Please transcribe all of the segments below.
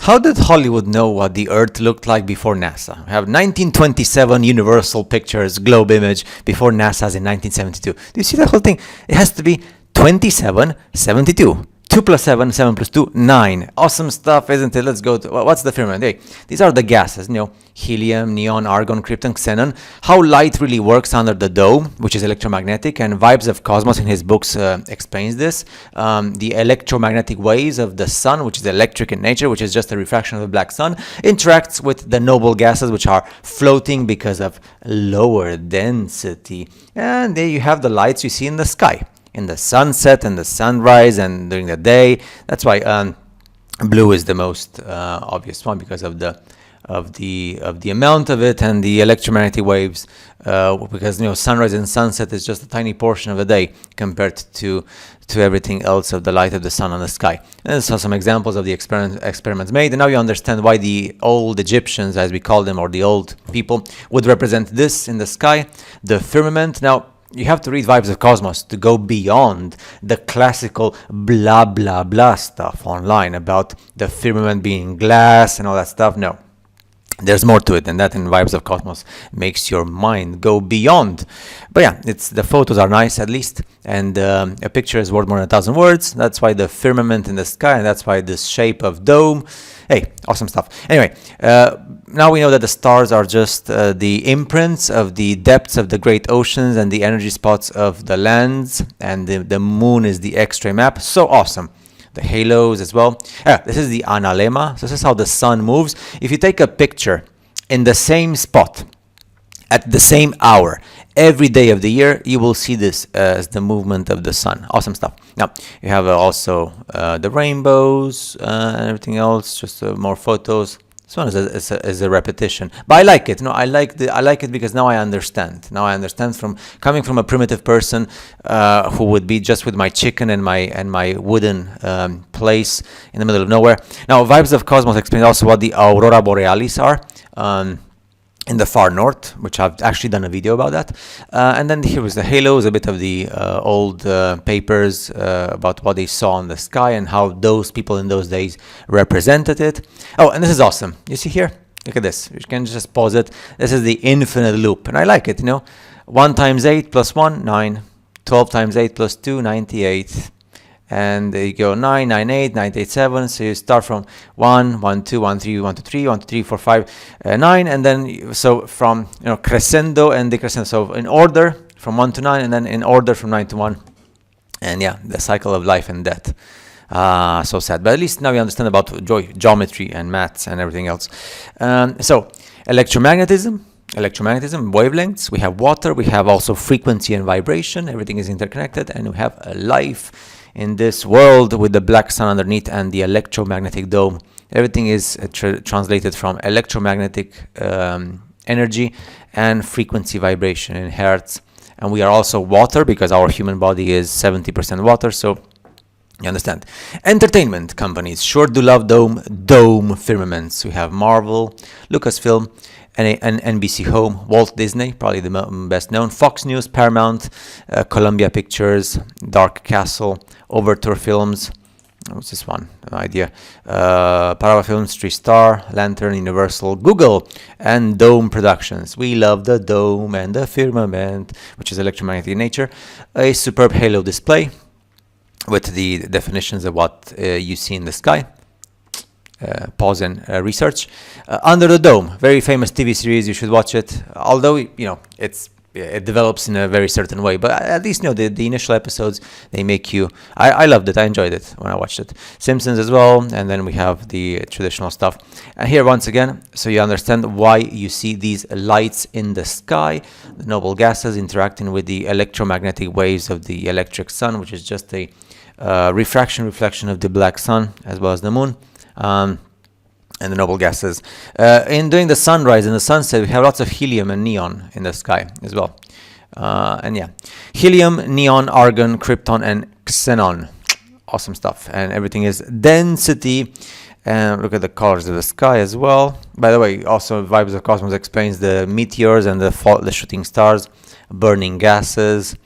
How did Hollywood know what the Earth looked like before NASA? We have 1927 Universal Pictures globe image before NASA's in 1972. Do you see the whole thing? It has to be 2772. 2 plus 7, 7 plus 2, 9. Awesome stuff, isn't it? Let's go to, what's the firmament? Hey, these are the gases, helium, neon, argon, krypton, xenon. How light really works under the dome, which is electromagnetic, and Vibes of Cosmos in his books explains this. The electromagnetic waves of the sun, which is electric in nature, which is just a refraction of the black sun, interacts with the noble gases, which are floating because of lower density. And there you have the lights you see in the sky. In the sunset and the sunrise and during the day. That's why blue is the most obvious one because of the amount of it and the electromagnetic waves. Because sunrise and sunset is just a tiny portion of the day compared to everything else of the light of the sun on the sky. And so some examples of the experiments made, and now you understand why the old Egyptians, as we call them, or the old people, would represent this in the sky, the firmament. Now, you have to read Vibes of Cosmos to go beyond the classical blah, blah, blah stuff online about the firmament being glass and all that stuff. No, there's more to it than that, and Vibes of Cosmos makes your mind go beyond. But yeah, the photos are nice at least, and a picture is worth more than 1,000 words. That's why the firmament in the sky, and that's why this shape of dome. Hey, awesome stuff. Anyway, now we know that the stars are just the imprints of the depths of the great oceans and the energy spots of the lands, and the moon is the X-ray map. So awesome. The halos as well. This is the analemma. So this is how the sun moves. If you take a picture in the same spot at the same hour every day of the year, you will see this as the movement of the sun. Awesome stuff. Now you have also the rainbows and everything else, just more photos. This one is a repetition, but I like it. I like it because now I understand. Now I understand from coming from a primitive person who would be just with my chicken and my wooden place in the middle of nowhere. Now, Vibes of Cosmos explains also what the aurora borealis are. In the far north, which I've actually done a video about that. And then here was the halos, a bit of the old papers about what they saw in the sky and how those people in those days represented it. Oh, and this is awesome. You see here? Look at this. You can just pause it. This is the infinite loop, and I like it, 1 times 8 plus 1, 9. 12 times 8 plus 2, 98. And there you go, 9, 9, 8, 9, 8, 7. So you start from 1, 1, 2, 1, 3, 1, 2, 3, 1, 2, 3, 4, 5, 9. And then, so from, crescendo and decrescendo. So in order from 1 to 9, and then in order from 9 to 1. And yeah, the cycle of life and death. So sad. But at least now we understand about geometry and maths and everything else. So electromagnetism, wavelengths, we have water, we have also frequency and vibration. Everything is interconnected, and we have a life in this world with the black sun underneath and the electromagnetic dome. Everything is translated from electromagnetic energy and frequency vibration in hertz. And we are also water because our human body is 70% water. So you understand. Entertainment companies sure do love dome firmaments. We have Marvel, Lucasfilm, and NBC Home, Walt Disney, probably the best known, Fox News, Paramount, Columbia Pictures, Dark Castle, Overture Films, what's this one? No idea. Parava Films, TriStar, Lantern, Universal, Google, and Dome Productions. We love the dome and the firmament, which is electromagnetic in nature. A superb halo display with the definitions of what you see in the sky. Pause and research. Under the Dome, very famous TV series. You should watch it. Although it develops in a very certain way, but at least the initial episodes, they make you. I loved it. I enjoyed it when I watched it. Simpsons as well, and then we have the traditional stuff. And here once again, so you understand why you see these lights in the sky, the noble gases interacting with the electromagnetic waves of the electric sun, which is just a reflection of the black sun as well as the moon. And the noble gases. In during the sunrise and the sunset, we have lots of helium and neon in the sky as well. And yeah, helium, neon, argon, krypton, and xenon. Awesome stuff. And everything is density. And look at the colors of the sky as well. By the way, also Vibes of Cosmos explains the meteors and the shooting stars, burning gases,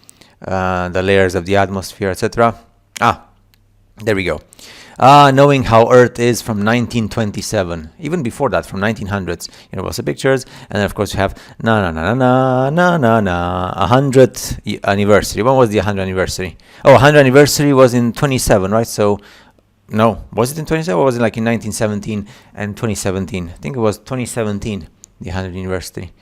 the layers of the atmosphere, etc. There we go. Knowing how Earth is from 1927, even before that, from 1900s. Universal Pictures, and then of course you have 100th anniversary. When was the 100th anniversary? Oh, 100th anniversary was in 27, right? So, no, was it in 27 or was it like in 1917 and 2017? I think it was 2017, the 100th anniversary.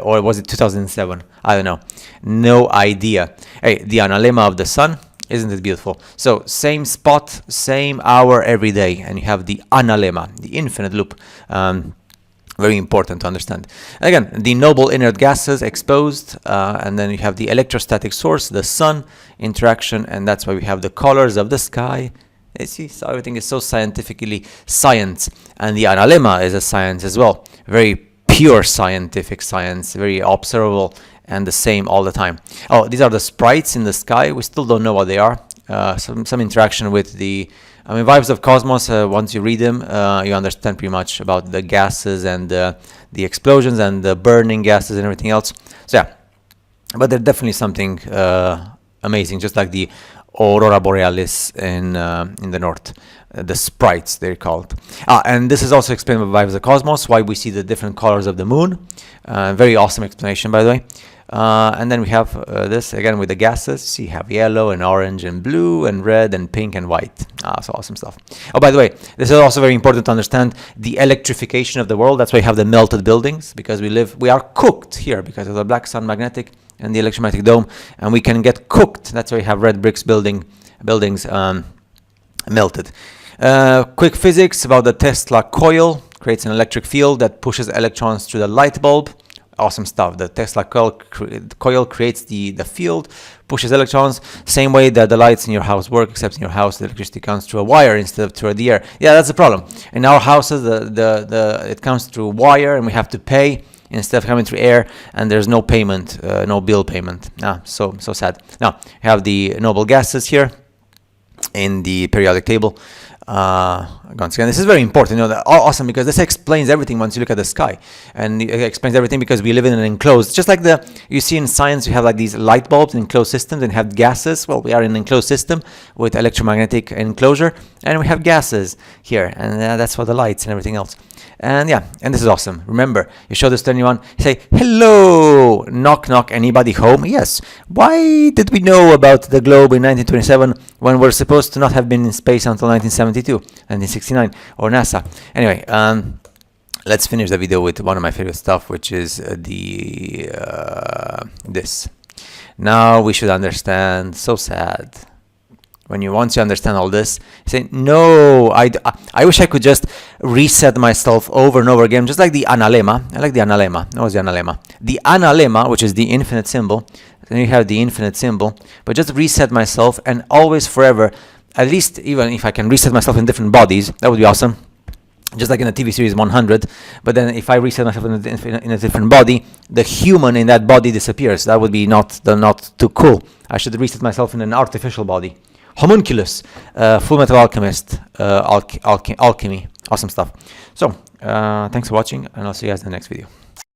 Or was it 2007? I don't know. No idea. Hey, the analemma of the sun. Isn't it beautiful? So same spot, same hour every day, and you have the analemma, the infinite loop. Very important to understand. Again, the noble inert gases exposed, and then you have the electrostatic source, the sun interaction, and that's why we have the colors of the sky. You see, so everything is so scientifically science, and the analemma is a science as well. Very pure scientific science, very observable, and the same all the time. Oh, these are the sprites in the sky. We still don't know what they are. Some interaction with the, Vibes of Cosmos. Once you read them, you understand pretty much about the gases and the explosions and the burning gases and everything else. So yeah, but they're definitely something amazing, just like the Aurora Borealis in the north. The sprites, they're called. And this is also explained by Vibes of Cosmos, why we see the different colors of the moon. Very awesome explanation, by the way. And then we have this again with the gases. See, you have yellow and orange and blue and red and pink and white. So awesome stuff. Oh, by the way, this is also very important to understand the electrification of the world. That's why we have the melted buildings, because we are cooked here because of the black sun magnetic and the electromagnetic dome, and we can get cooked. That's why we have red bricks buildings melted. Quick physics about the Tesla coil. Creates an electric field that pushes electrons through the light bulb. Awesome stuff. The Tesla coil creates the field, pushes electrons, same way that the lights in your house work, except in your house the electricity comes through a wire instead of through the air. Yeah, that's the problem. In our houses, it comes through wire, and we have to pay instead of coming through air, and there's no payment, no bill payment. So sad. Now, we have the noble gases here in the periodic table. Once again, this is very important. Awesome, because this explains everything once you look at the sky, and it explains everything because we live in an enclosed. Just like you see in science, you have like these light bulbs in enclosed systems and have gases. Well, we are in an enclosed system with electromagnetic enclosure, and we have gases here, and that's what the lights and everything else. And yeah, and this is awesome. Remember, you show this to anyone, you say, hello, knock, knock, anybody home? Yes. Why did we know about the globe in 1927 when we're supposed to not have been in space until 1972, 1969, or NASA? Anyway, let's finish the video with one of my favorite stuff, which is this. Now we should understand, so sad. Once you understand all this, you say, no, I wish I could just reset myself over and over again, just like the analemma. I like the analemma. What was the analemma? The analemma, which is the infinite symbol. Then you have the infinite symbol. But just reset myself and always forever, at least even if I can reset myself in different bodies, that would be awesome. Just like in the TV series 100. But then if I reset myself in a different body, the human in that body disappears. That would be not too cool. I should reset myself in an artificial body. Homunculus, Full Metal Alchemist, alchemy, awesome stuff. So, thanks for watching, and I'll see you guys in the next video.